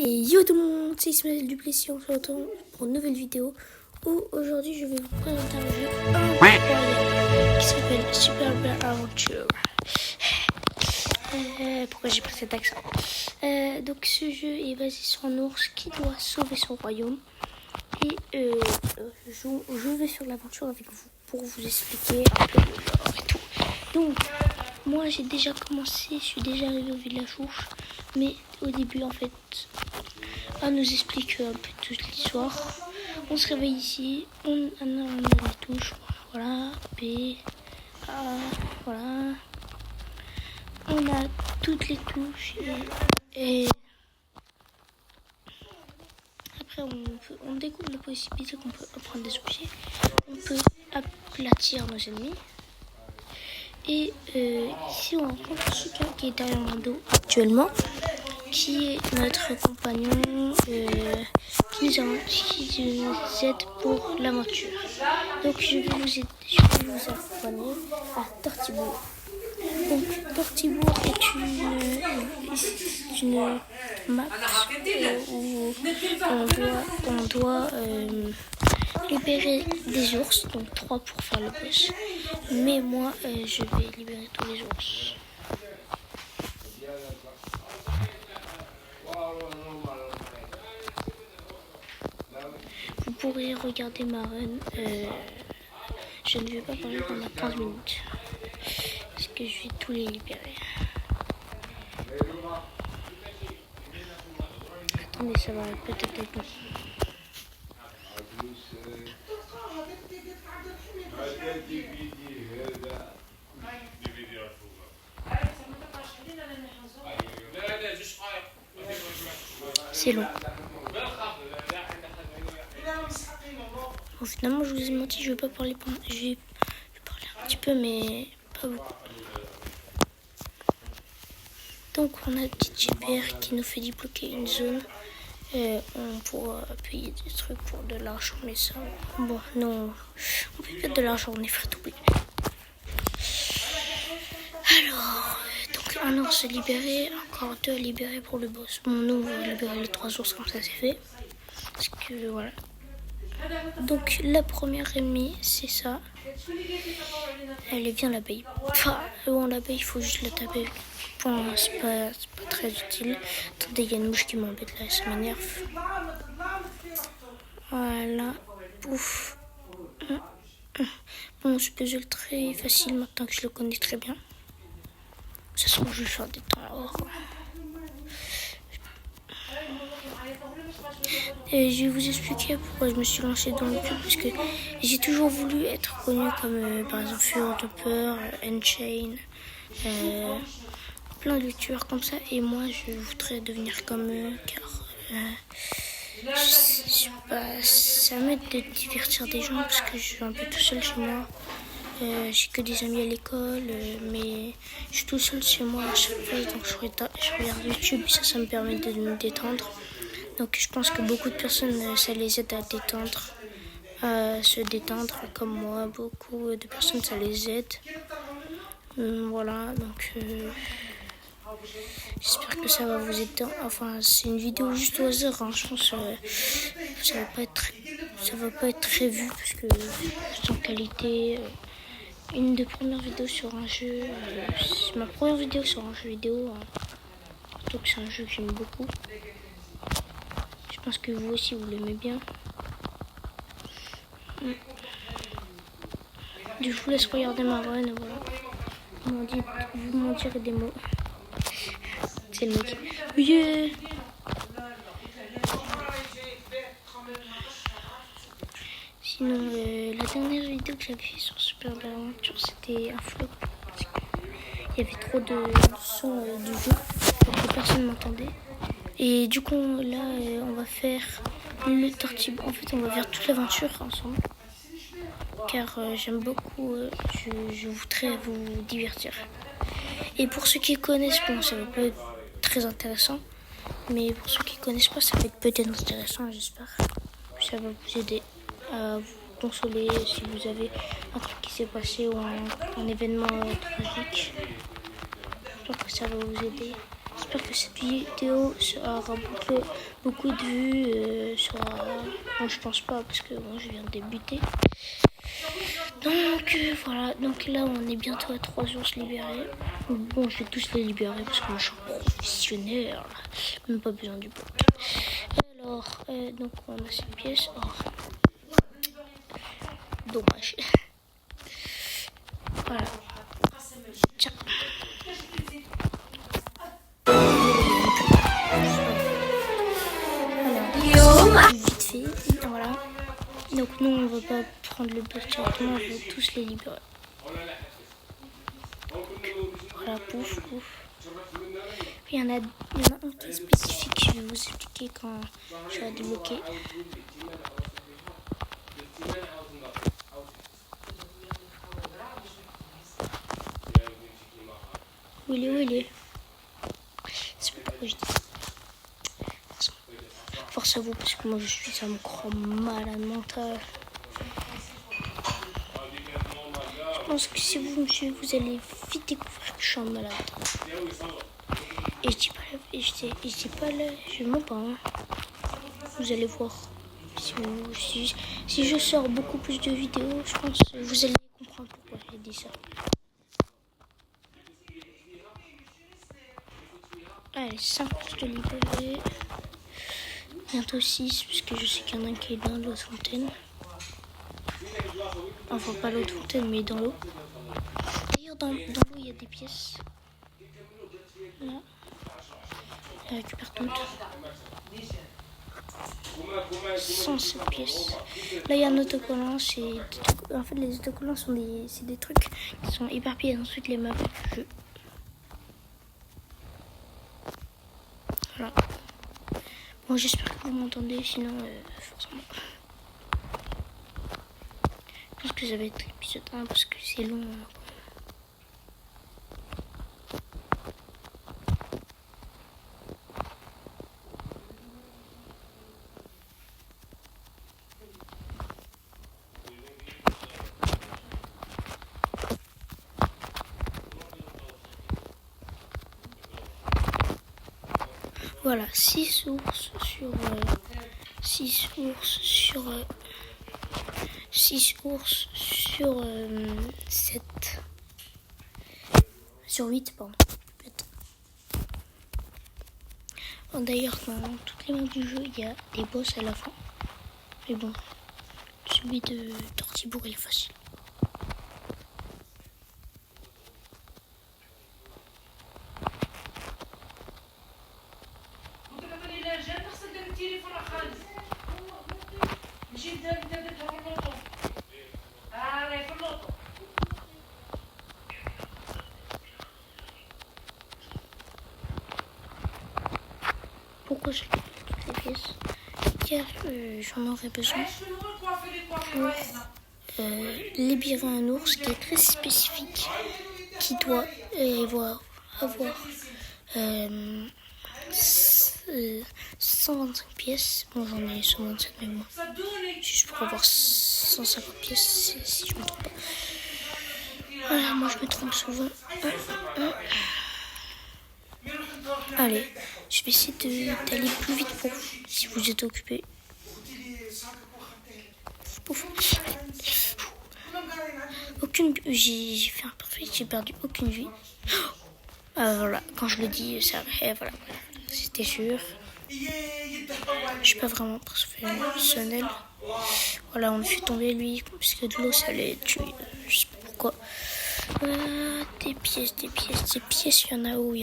Et yo tout le monde, c'est Ismaël Duplessis, on se retrouve pour une nouvelle vidéo où aujourd'hui je vais vous présenter un jeu incroyable qui s'appelle Super Bear Adventure. Pourquoi j'ai pris cet accent? Donc ce jeu est basé sur un ours qui doit sauver son royaume et je vais sur l'aventure avec vous pour vous expliquer un peu le lore et tout. Donc moi j'ai déjà commencé, je suis déjà arrivé au village ours, mais au début en fait on nous explique un peu toute l'histoire. On se réveille ici, on a les touches, voilà, B, A, voilà. On a toutes les touches et après on découvre la possibilité qu'on peut apprendre des objets, on peut aplatir nos ennemis. Et ici on rencontre quelqu'un qui est derrière mon dos actuellement, qui est notre compagnon qui nous aide pour l'aventure. Donc je vais vous accompagner à Tortibourg. Donc Tortibourg est une map où on doit libérer des ours, donc 3 pour faire le boss. Mais moi je vais libérer tous les ours. Vous pourrez regarder ma run. Je ne vais pas parler pendant 15 minutes. Parce que je vais tous les libérer. Attendez, ça va peut-être être bon. C'est long. Bon, finalement, je vous ai menti, je vais pas parler pendant... Je vais parler un petit peu, mais pas beaucoup. Donc, on a le petit GPR qui nous fait débloquer une zone. On pourra payer des trucs pour de l'argent, mais ça... Bon, non, on paye pas de l'argent, on est free to play. Alors, donc un ours libéré, encore 2 libérés pour le boss. Bon, nous, on va libérer les 3 ours comme ça, c'est fait. Parce que, voilà. Donc la première ennemie, c'est ça. Elle est bien l'abeille. Enfin, bon, l'abeille, il faut juste la taper avec le poing, c'est pas très utile. Attendez, il y a une mouche qui m'embête là, ça m'énerve. Voilà. Ouf. Bon, ce puzzle très facile maintenant que je le connais très bien. Ça se trouve, je vais faire des temps hors. Et je vais vous expliquer pourquoi je me suis lancée dans le jeu, parce que j'ai toujours voulu être connue comme par exemple Fureur de Peur, Unchained, plein de youtubeurs comme ça, et moi je voudrais devenir comme eux, car je sais pas, ça m'aide de divertir des gens parce que je suis un peu tout seul chez moi. J'ai que des amis à l'école, mais je suis tout seul chez moi à chaque fois, donc je regarde YouTube et ça me permet de me détendre. Donc je pense que beaucoup de personnes, ça les aide à détendre, à se détendre comme moi. Beaucoup de personnes, ça les aide. Voilà, donc j'espère que ça va vous aider. Enfin, c'est une vidéo juste au hasard, hein. Je pense que ça va pas être très vu parce que c'est en qualité. Une des premières vidéos sur un jeu, c'est ma première vidéo sur un jeu vidéo, hein. Donc c'est un jeu que j'aime beaucoup. Je pense que vous aussi vous l'aimez bien. Je vous laisse regarder ma run, voilà. Vous m'en direz des mots. C'est le mec. Yeah. Sinon, la dernière vidéo que j'avais fait sur Super Bear Adventure, c'était un flop. Il y avait trop de sons du jeu, donc personne ne m'entendait. Et du coup, là, on va faire le Tortibourg. En fait, on va faire toute l'aventure ensemble. Car j'aime beaucoup, je voudrais vous divertir. Et pour ceux qui connaissent, bon, ça va pas être très intéressant. Mais pour ceux qui connaissent pas, ça va être peut-être intéressant, j'espère. Ça va vous aider à vous consoler si vous avez un truc qui s'est passé ou un événement tragique. J'espère que ça va vous aider. j'espère que cette vidéo aura beaucoup de vues. Bon, je pense pas parce que bon, je viens de débuter. Donc voilà, donc là on est bientôt à 3 ours libérés. Bon, je vais tous les libérer parce que moi je suis professionnel, même pas besoin du bloc. Alors, donc on a cette pièce. Oh. Dommage. Voilà. Tiens. Voilà. Vite fait. Voilà. Donc nous on va pas prendre le bloc directement, on va tous les libérer. Voilà, pouf, pouf. Puis il y en a un qui est spécifique, je vais vous expliquer quand je vais débloquer. Où il est C'est pas pourquoi je dis ça. Force à vous, parce que moi je suis un gros malade mental. Je pense que si vous me suivez, vous allez vite découvrir que je suis un malade. Et je dis pas là, je mens pas. Hein. Vous allez voir. Si je sors beaucoup plus de vidéos, je pense que vous allez comprendre pourquoi j'ai dit ça. Allez, 5 de libérés. Bientôt 6, parce que je sais qu'il y en a un qui est dans l'autre fontaine. Enfin, pas l'autre fontaine, mais dans l'eau. D'ailleurs, dans l'eau, il y a des pièces. Là. Je récupère toutes. 107 pièces. Là, il y a un autocollant. En fait, les autocollants c'est des trucs qui sont éparpillés dans toutes les maps du jeu. Voilà. Bon, j'espère que vous m'entendez, sinon, forcément. Je pense que ça va être épisode 1 parce que c'est long. Voilà, 6 ours sur 7. Sur 8, pardon. Bon, d'ailleurs, dans toutes les maps du jeu, il y a des boss à la fin. Mais bon, celui de Tortibourg, il est facile. Pourquoi je récupère toutes les pièces? Car j'en aurais besoin pour libérer un ours qui est très spécifique, qui doit avoir 125 pièces. Bon, j'en ai 127, mais bon, juste pour avoir 150 pièces, si je me trompe pas. Voilà, moi je me trompe souvent. Allez, je vais essayer d'aller plus vite pour vous, si vous êtes occupé. J'ai fait un parfait, j'ai perdu aucune vie. Voilà, quand je le dis, ça va. Voilà, c'était sûr. Je suis pas vraiment professionnel. Voilà, on me fait tomber lui, parce que de l'eau, ça allait tuer. Je sais pas pourquoi. Des pièces, il y en a où?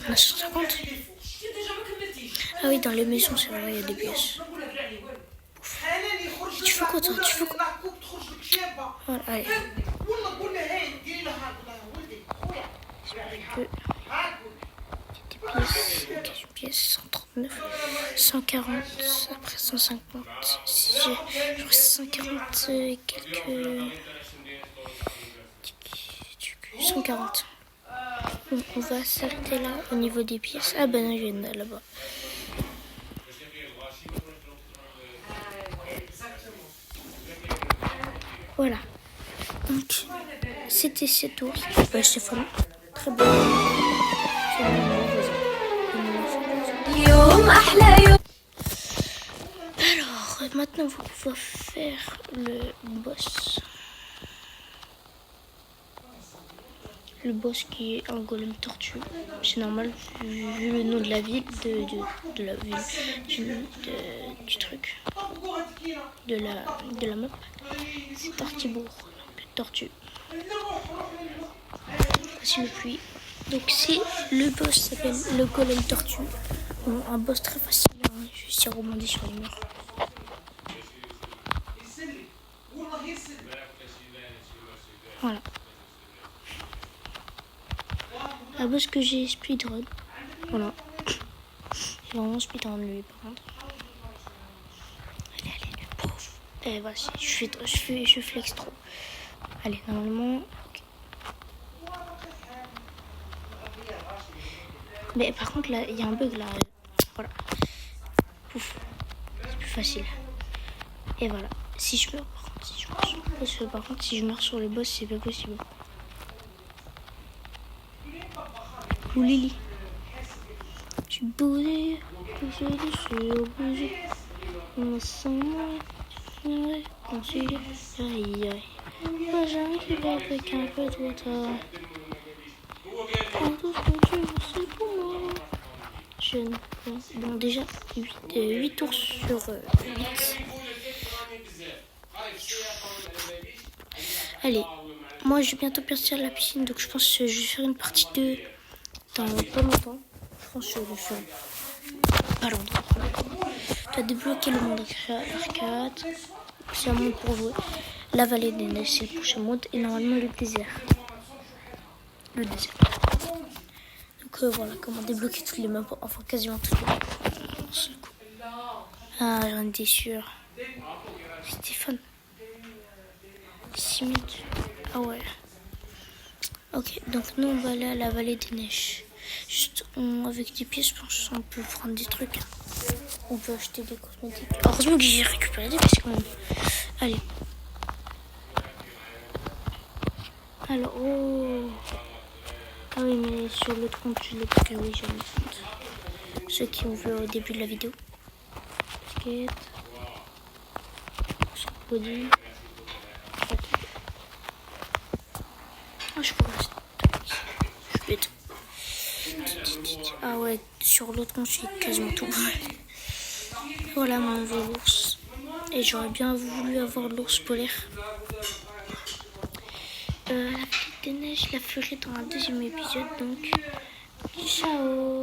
On a 150. Ah oui, dans les maisons, c'est vrai, il y a des pièces. Et tu fais quoi, toi? Voilà, allez. Des pièces, 139, 140, après 150, si je reste 140 et quelques... 140. Donc on va s'arrêter là au niveau des pièces. Ah ben non, je viens là-bas. Voilà. Donc c'était cet ours. Stéphane. Très bien. C'est le nouveau voisin. Alors, maintenant, on va pouvoir faire le boss. Le boss qui est un golem tortue. C'est normal, vu le nom de la ville, de la ville, du truc, de la map. C'est Tortibourg, donc tortue. Voici le puits. Donc c'est le boss s'appelle le golem tortue. Bon, un boss très facile, hein. Juste il rebondit sur les murs. Voilà. Un boss que j'ai speedrun. Voilà. J'ai vraiment speedrun lui par contre. Allez, le pauvre. Eh vas-y, je flex trop. Allez, normalement. Okay. Mais par contre là, il y a un bug là. Voilà. Ouf. C'est plus facile. Et voilà. Si je meurs, par contre, si je meurs sur le boss, c'est pas possible. Ou Lily. Je suis bousillé, bousillé. On s'en va, concilié. Aïe aïe. Moi j'arrive avec un peu de retard. Quand tout ce que tu veux, c'est pour moi. Jeune. Bon, déjà, 8 tours sur 8. Allez, moi je vais bientôt partir à la piscine, donc je pense que je vais faire une partie 2 dans pas longtemps. Je pense que je vais faire pas longtemps. Tu as débloqué le monde arcade, c'est un monde pour jouer. La vallée des neiges, c'est le prochain monde, et normalement le désert. Donc voilà, comment débloquer toutes les maps, enfin quasiment toutes les maps. Ah, j'en étais sûr. Stéphane. 6 minutes. Ah ouais. Ok, donc nous on va aller à la vallée des neiges. Juste avec des pièces, je pense qu'on peut prendre des trucs. On peut acheter des cosmétiques. Heureusement que j'ai récupéré des pièces quand même. Allez. Alors, oh. Ah oui, mais sur l'autre compte, je l'ai pris. Oui, j'ai mis compte. Ceux qui ont vu au début de la vidéo. Skate. Body. Ah, je pourrais rester. Je vais être. Ah ouais, sur l'autre compte, j'ai quasiment tout. Voilà mon nouveau ours. Et j'aurais bien voulu avoir l'ours polaire. La petite des neiges, la ferai dans un deuxième épisode. Donc, ciao.